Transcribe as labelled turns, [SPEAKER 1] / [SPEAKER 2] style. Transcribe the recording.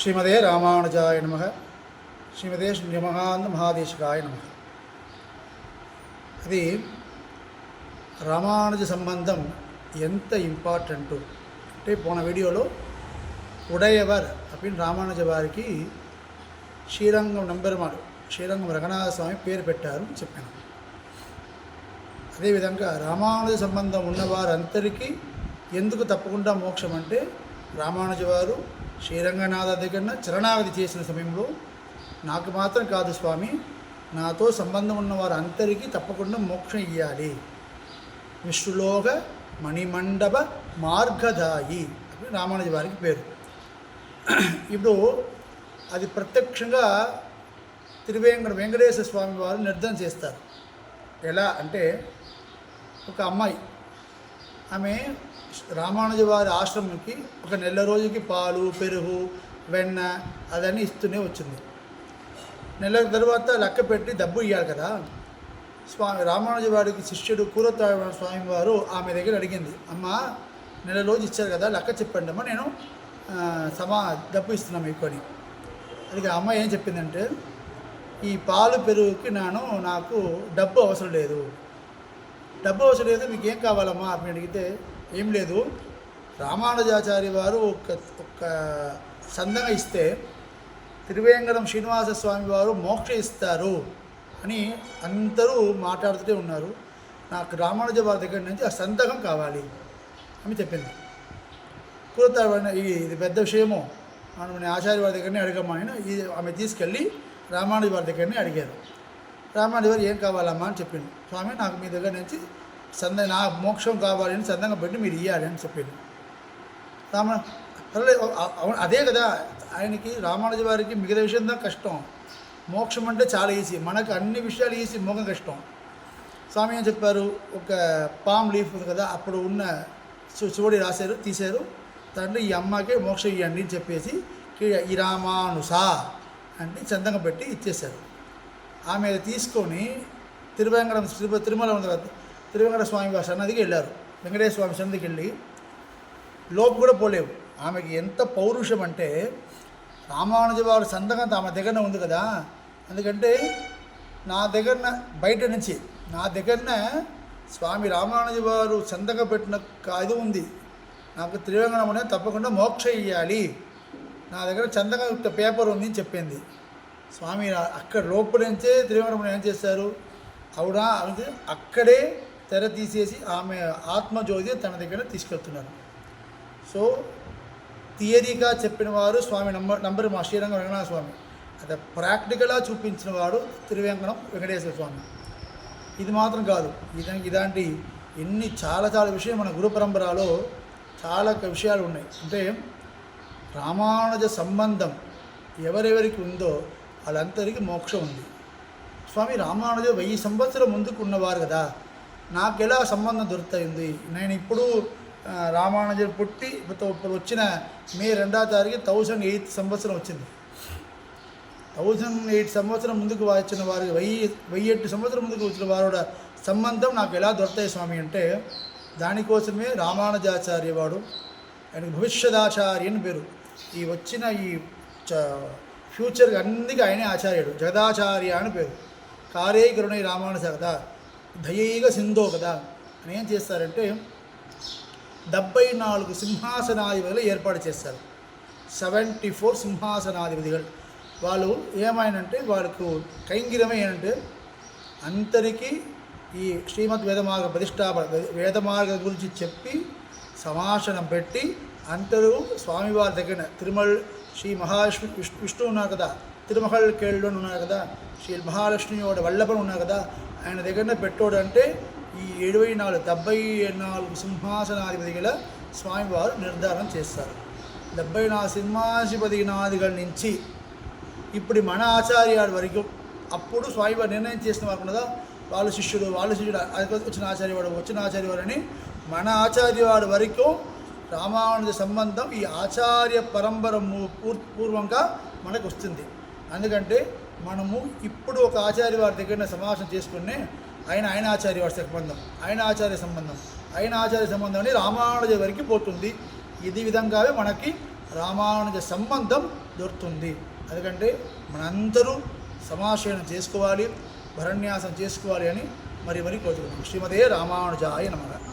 [SPEAKER 1] శ్రీమదే రామానుజాయ నమః. శ్రీమదే శ్రీమహానంద మహాదేశికాయ నమః. అది రామానుజ సంబంధం ఎంత ఇంపార్టెంటు అంటే పోన వీడియోలో ఉడయవర్ அப்படின்னு రామానుజ వారికి శ్రీరంగం నంబెరుమాడు శ్రీరంగం రంగనాథ స్వామి పేరు పెట్టారు చెప్పాను. అదేవిధంగా రామానుజ సంబంధం ఉన్నవారందరికీ ఎందుకు తప్పకుండా మోక్షం అంటే రామానుజ వారు శ్రీరంగనాథ దగ్గర చరణాగతి చేసిన సమయంలో నాకు మాత్రం కాదు స్వామి, నాతో సంబంధం ఉన్న వారందరికీ తప్పకుండా మోక్షం ఇవ్వాలి. విష్ణులోక మణిమండప మార్గదాయి అని రామానుజ వారికి పేరు. ఇప్పుడు అది ప్రత్యక్షంగా వెంకటేశ్వర స్వామి వారు నిర్ధారణ చేస్తారు. ఎలా అంటే ఒక అమ్మాయి ఆమె రామానుజ వారి ఆశ్రమంకి ఒక నెల రోజుకి పాలు పెరుగు వెన్న అదన్నీ ఇస్తూనే వచ్చింది. నెల తర్వాత లెక్క పెట్టి డబ్బు ఇవ్వాలి కదా. రామానుజ వారికి శిష్యుడు కూరతాళ స్వామి వారు ఆమె దగ్గర అడిగింది, అమ్మ నెల రోజు ఇచ్చారు కదా లెక్క చెప్పండి అమ్మ, నేను డబ్బు ఇస్తున్నాను మీకు అని. అది ఆ అమ్మాయి ఏం చెప్పిందంటే, ఈ పాలు పెరుగుకి నాకు డబ్బు అవసరం లేదు, మీకు ఏం కావాలమ్మా అని అడిగితే, ఏం లేదు, రామానుజాచార్య వారు ఒక సందంగా ఇస్తే తిరువేంకటం శ్రీనివాస స్వామి వారు మోక్ష ఇస్తారు అని అందరూ మాట్లాడుతూనే ఉన్నారు. నాకు రామానుజ వారి దగ్గర నుంచి ఆ సంతకం కావాలి అని చెప్పింది. కూరతాడు ఇది పెద్ద విషయమో, మనం ఆచార్య వారి దగ్గరనే అడగమని ఆమె తీసుకెళ్ళి రామానుజ వారి దగ్గరనే అడిగారు. రామానుజ వారు ఏం కావాలమ్మా అని చెప్పింది. స్వామి నాకు మీ దగ్గర నుంచి నా మోక్షం కావాలని సందంగా పెట్టి మీరు ఇవ్వాలి అని చెప్పింది. అదే కదా ఆయనకి రామానుజ వారికి మిగతా విషయం దా కష్టం, మోక్షం అంటే చాలా ఈజీ, మనకు అన్ని విషయాలు ఈజీ, మోక్షం కష్టం. స్వామి ఏం చెప్పారు, ఒక పామ్ లీఫ్ ఉంది కదా, అప్పుడు ఉన్న చూడి తీశారు, దాంట్లో ఈ అమ్మకే మోక్షం ఇవ్వండి అని చెప్పేసి ఈ రామానుసా అంటే చందంగా పెట్టి ఇచ్చేశారు. ఆమె తీసుకొని తిరుమల ఉంది కదా, తిరువేంకట స్వామి వారి సన్నదికి వెళ్ళారు. వెంకటేశ్వర స్వామి సన్నదికి వెళ్ళి లోపు కూడా పోలేవు. ఆమెకి ఎంత పౌరుషం అంటే, రామానుజ వారి సంతకం ఆమె దగ్గరనే ఉంది కదా, ఎందుకంటే నా దగ్గరన స్వామి రామానుజ వారు సంతకం పెట్టిన ఇది ఉంది, నాకు త్రివేంకటం అనేది తప్పకుండా మోక్ష ఇవ్వాలి, నా దగ్గర సంతకం పేపర్ ఉంది అని చెప్పింది. స్వామి అక్కడ లోపల నుంచే త్రివేంకటం ఏం చేశారు, అవునా అంటే అక్కడే తెర తీసేసి ఆమె ఆత్మజ్యోతి తన దగ్గర తీసుకెళ్తున్నారు. సో థియరీగా చెప్పిన వారు స్వామి నంబర్ మా శ్రీరంగం రంగనాథ స్వామి, అదే ప్రాక్టికల్గా చూపించిన వాడు తిరువేంకటం వెంకటేశ్వర స్వామి. ఇది మాత్రం కాదు, ఇలాంటి చాలా విషయం మన గురు పరంపరలో చాలా విషయాలు ఉన్నాయి. అంటే రామానుజ సంబంధం ఎవరెవరికి ఉందో వాళ్ళందరికీ మోక్షం ఉంది. స్వామి రామానుజ 1000 సంవత్సరం ముందుకు ఉన్నవారు కదా, నాకు ఎలా సంబంధం దొరుకుతుంది. నేను ఇప్పుడు రామానుజుడు పుట్టి ఇప్పుడు వచ్చిన మే 2వ తారీఖు 1008 సంవత్సరం వచ్చింది. 1008 సంవత్సరం ముందుకు వచ్చిన వారు 1008 సంవత్సరం ముందుకు వచ్చిన వారు సంబంధం నాకు ఎలా దొరుకుతాయి స్వామి అంటే, దానికోసమే రామానుజాచార్య వాడు ఆయనకు భవిష్యదాచార్య అని పేరు. ఈ వచ్చిన ఫ్యూచర్ అన్నిటికీ ఆయనే ఆచార్యుడు, జగదాచార్య అని పేరు. కారే కరుణై రామానుజ కదా, దయైక సింధో కదా అని ఏం చేస్తారంటే 74 సింహాసనాధిపతులు ఏర్పాటు చేస్తారు. 74 సింహాసనాధిపతిகள் వాళ్ళు ఏమైనంటే వాళ్ళకు కైంగిరమే ఏంటంటే అందరికీ ఈ శ్రీమద్ వేదమార్గ ప్రతిష్టాపన వేదమార్గం గురించి చెప్పి సమాసనం పెట్టి అందరూ స్వామివారి దగ్గర తిరుమల శ్రీ విష్ణు ఉన్నారు కదా, తిరుమహల్ కేళ్ళు ఉన్నారు కదా, శ్రీ మహాలక్ష్మి వాడు వల్లభన్ ఉన్నారు కదా, ఆయన దగ్గర పెట్టోడు అంటే ఈ 74 సింహాసనాధిపతిగా స్వామివారు నిర్ధారణ చేస్తారు. 74 సింహాధిపతినాదిగల నుంచి ఇప్పుడు మన ఆచార్యాడి వరకు అప్పుడు స్వామివారు నిర్ణయం చేసిన వారు ఉన్నదా, వాళ్ళ శిష్యుడు అది వచ్చిన ఆచార్యవాడు అని మన ఆచార్యవాడి వరకు రామానుజ సంబంధం ఈ ఆచార్య పరంపర పూర్వంగా మనకు వస్తుంది. అందుకంటే మనము ఇప్పుడు ఒక ఆచార్య వారి దగ్గర సమావేశం చేసుకునే ఆయన ఆచార్య వారి సంబంధం, ఆయన ఆచార్య సంబంధం అని రామానుజ వరకు పోతుంది. ఇది విధంగానే మనకి రామానుజ సంబంధం దొరుకుతుంది. ఎందుకంటే మనందరూ సమాశయనం చేసుకోవాలి, భరణ్యాసం చేసుకోవాలి అని మరి కోరుతున్నాం. శ్రీమతే రామానుజాయ నమః.